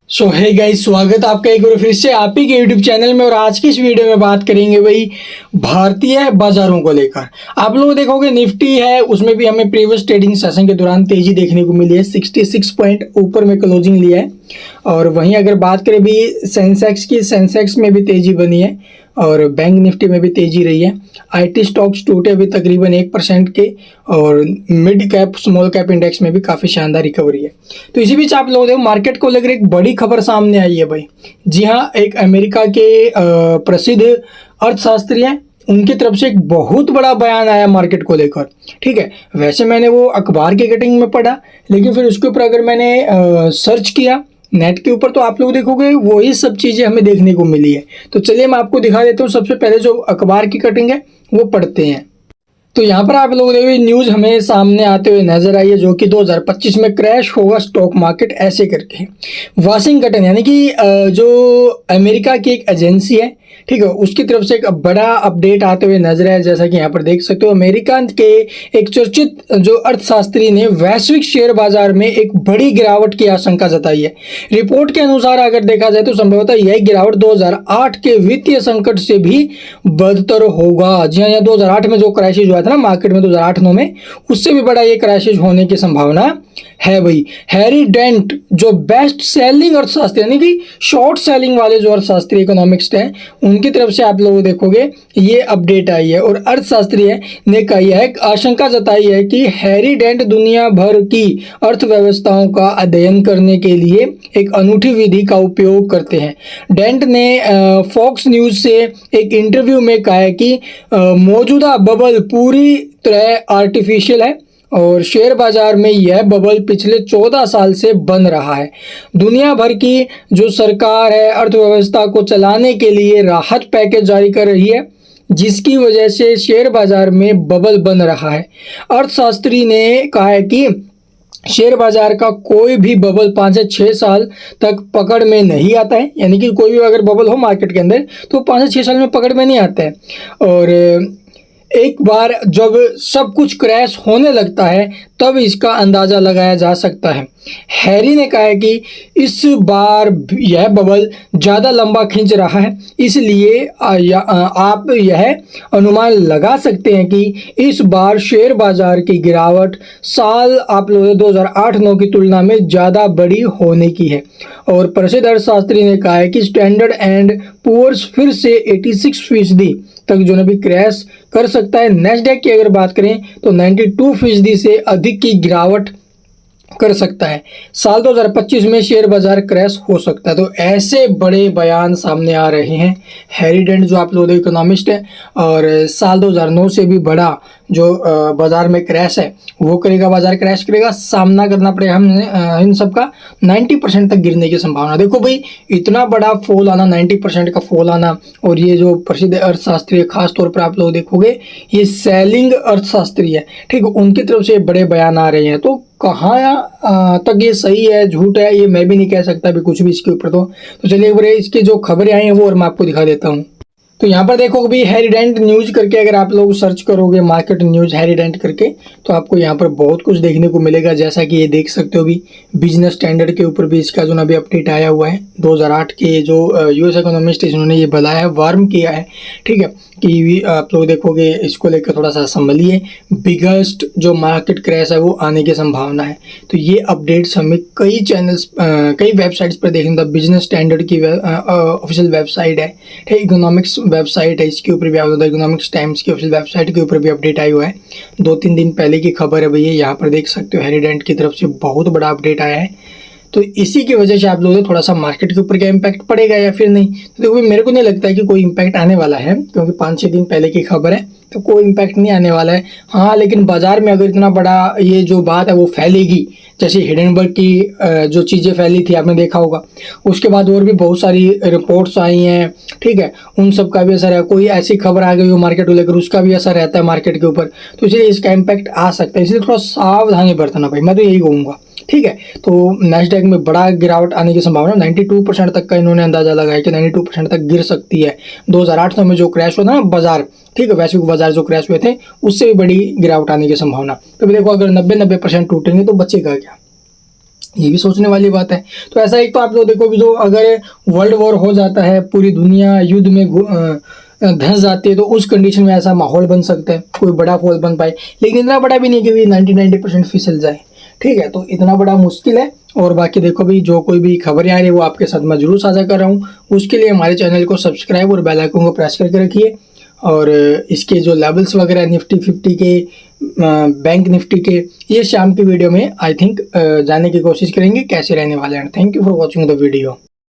सो है गाइस, स्वागत है आपका एक बार फिर से आप ही के यूट्यूब चैनल में। और आज की इस वीडियो में बात करेंगे भाई भारतीय बाजारों को लेकर। आप लोग देखोगे निफ्टी है, उसमें भी हमें प्रीवियस ट्रेडिंग सेशन के दौरान तेजी देखने को मिली है। 66 पॉइंट ऊपर में क्लोजिंग लिया है। और वहीं अगर बात करें भी सेंसेक्स की, सेंसेक्स में भी तेजी बनी है और बैंक निफ्टी में भी तेजी रही है। आईटी स्टॉक्स टूटे अभी तकरीबन 1% के, और mid cap small cap index में भी काफ़ी शानदार रिकवरी है। तो इसी बीच आप लोग देखो मार्केट को लेकर एक बड़ी खबर सामने आई है भाई। जी हाँ, एक अमेरिका के प्रसिद्ध अर्थशास्त्री हैं, उनकी तरफ से एक बहुत बड़ा बयान आया मार्केट को लेकर। ठीक है, वैसे मैंने वो अखबार की कटिंग में पढ़ा, लेकिन फिर उसके ऊपर अगर मैंने सर्च किया नेट के ऊपर तो आप लोग देखोगे वही सब चीज़ें हमें देखने को मिली है। तो चलिए मैं आपको दिखा देता हूँ। सबसे पहले जो अखबार की कटिंग है वो पढ़ते हैं। तो यहाँ पर आप लोग देखो न्यूज़ हमें सामने आते हुए नजर आई है, जो कि 2025 में क्रैश होगा स्टॉक मार्केट ऐसे करके। वाशिंगटन यानी कि जो अमेरिका की एक एजेंसी है, ठीक है, उसकी तरफ से एक बड़ा अपडेट आते हुए नजर आया। जैसा कि यहाँ पर देख सकते हो, अमेरिका के एक चर्चित जो अर्थशास्त्री ने वैश्विक शेयर बाजार में एक बड़ी गिरावट की आशंका जताई है। रिपोर्ट के अनुसार अगर देखा जाए तो संभवतः यह गिरावट 2008 के वित्तीय संकट से भी बदतर होगा। जी हाँ, 2008 में जो क्राइसिस हुआ था ना मार्केट में 2008-9 में, उससे भी बड़ा ये क्राइसिस होने की संभावना है भाई। हैरी डेंट जो बेस्ट सेलिंग अर्थशास्त्री यानी कि शॉर्ट सेलिंग वाले जो अर्थशास्त्री इकोनॉमिक्स्ट हैं, उनकी तरफ से आप लोग देखोगे ये अपडेट आई है। और अर्थशास्त्री ने कही है, आशंका जताई है कि हैरी डेंट दुनिया भर की अर्थव्यवस्थाओं का अध्ययन करने के लिए एक अनूठी विधि का उपयोग करते हैं। डेंट ने फॉक्स न्यूज से एक इंटरव्यू में कहा है कि मौजूदा बबल पूरी तरह आर्टिफिशियल है और शेयर बाजार में यह बबल पिछले 14 साल से बन रहा है। दुनिया भर की जो सरकार है अर्थव्यवस्था को चलाने के लिए राहत पैकेज जारी कर रही है, जिसकी वजह से शेयर बाजार में बबल बन रहा है। अर्थशास्त्री ने कहा है कि शेयर बाजार का कोई भी बबल 5 से 6 साल तक पकड़ में नहीं आता है। यानी कि कोई भी अगर बबल हो मार्केट के अंदर तो 5 से 6 साल में पकड़ में नहीं आता है। और एक बार जब सब कुछ क्रैश होने लगता है तब इसका अंदाज़ा लगाया जा सकता है। हैरी ने कहा है कि इस बार यह बबल ज़्यादा लंबा खींच रहा है, इसलिए आप यह अनुमान लगा सकते हैं कि इस बार शेयर बाजार की गिरावट साल आप लोग 2008-9 की तुलना में ज़्यादा बड़ी होने की है। और प्रसिद्ध अर्थशास्त्री ने कहा है कि स्टैंडर्ड एंड पुअर्स फिर से 86% तक जो भी क्रैश कर सकता है। नेस्डैक की अगर बात करें तो 92% से अधिक की गिरावट कर सकता है। साल 2025 में शेयर बाजार क्रैश हो सकता है। तो ऐसे बड़े बयान सामने आ रहे हैं। हैरी डेंट जो आप लोग इकोनॉमिस्ट है, और साल 2009 से भी बड़ा जो बाजार में क्रैश है वो करेगा, बाजार क्रैश करेगा, सामना करना पड़ेगा हमें इन सब का। 90% तक गिरने की संभावना। देखो भाई, इतना बड़ा फॉल आना, 90% का फॉल आना, और ये जो प्रसिद्ध अर्थशास्त्री है, खास तौर पर आप लोग देखोगे ये सेलिंग अर्थशास्त्री है, ठीक है, उनकी तरफ से बड़े बयान आ रहे हैं। तो कहाँ तक ये सही है झूठ है ये मैं भी नहीं कह सकता अभी कुछ भी इसके ऊपर। तो चलिए एक बार इसकी जो खबरें आई हैं वो और मैं आपको दिखा देता हूँ। तो यहाँ पर देखो भी हैरी डेंट न्यूज करके अगर आप लोग सर्च करोगे मार्केट न्यूज हैरी डेंट करके, तो आपको यहाँ पर बहुत कुछ देखने को मिलेगा। जैसा कि ये देख सकते हो भी बिजनेस स्टैंडर्ड के ऊपर भी इसका जो ना भी अपडेट आया हुआ है। 2008 के जो यूएस इकोनॉमिस्ट इन्होंने ये बताया है, वार्म किया है, ठीक है, कि आप लोग देखोगे इसको लेकर थोड़ा सा संभलिए, बिगेस्ट जो मार्केट क्रैश है वो आने की संभावना है। तो ये अपडेट्स हमें कई चैनल्स कई वेबसाइट्स पर देखने को, बिजनेस स्टैंडर्ड की ऑफिशियल वेबसाइट है, इकोनॉमिक्स वेबसाइट है, इसके ऊपर भी आप इकोनॉमिक्स टाइम्स की ऑफिशियल वेबसाइट के ऊपर भी अपडेट आई हुआ है। 2-3 दिन पहले की खबर है भैया, यहाँ पर देख सकते हो हैरी डेंट की तरफ से बहुत बड़ा अपडेट आया है। तो इसी की वजह से आप लोगों को थोड़ा सा मार्केट के ऊपर क्या इम्पैक्ट पड़ेगा या फिर नहीं, तो देखो मेरे को नहीं लगता है कि कोई इम्पैक्ट आने वाला है, क्योंकि 5-6 दिन पहले की खबर है, तो कोई इम्पैक्ट नहीं आने वाला है। हाँ, लेकिन बाजार में अगर इतना बड़ा ये जो बात है वो फैलेगी, जैसे हिडेनबर्ग की जो चीज़ें फैली थी आपने देखा होगा, उसके बाद और भी बहुत सारी रिपोर्ट्स आई हैं, ठीक है, उन सब का भी असर है। कोई ऐसी खबर आ गई हो मार्केट को लेकर, उसका भी असर रहता है मार्केट के ऊपर, तो इसलिए इसका इम्पैक्ट आ सकता है। इसलिए थोड़ा सावधानी बरतना भाई, मैं तो यही कहूँगा, ठीक है। तो नेस्डैक में बड़ा गिरावट आने की संभावना 92% तक का इन्होंने अंदाजा लगाया कि 92% तक गिर सकती है। 2008 में जो क्रैश हुआ था ना बाजार, ठीक है, वैश्विक बाजार जो क्रैश हुए थे, उससे भी बड़ी गिरावट आने की संभावना। तो देखो अगर 90% टूटेंगे तो बचेगा क्या, ये भी सोचने वाली बात है। तो ऐसा एक तो आप लोग देखो भी, जो अगर वर्ल्ड वॉर हो जाता है, पूरी दुनिया युद्ध में धंस जाती है, तो उस कंडीशन में ऐसा माहौल बन सकता है, कोई बड़ा फॉल बन पाए, लेकिन इतना बड़ा भी नहीं कि भी 90% फिसल जाए। ठीक है, तो इतना बड़ा मुश्किल है। और बाकी देखो भाई, जो कोई भी खबरें आ रही है वो आपके साथ मैं जरूर साझा कर रहा हूँ। उसके लिए हमारे चैनल को सब्सक्राइब और बेल आइकन को प्रेस करके रखिए। और इसके जो लेवल्स वगैरह निफ्टी 50 के, बैंक निफ्टी के, ये शाम की वीडियो में आई थिंक जानने की कोशिश करेंगे कैसे रहने वाले हैं। Thank you for watching the video.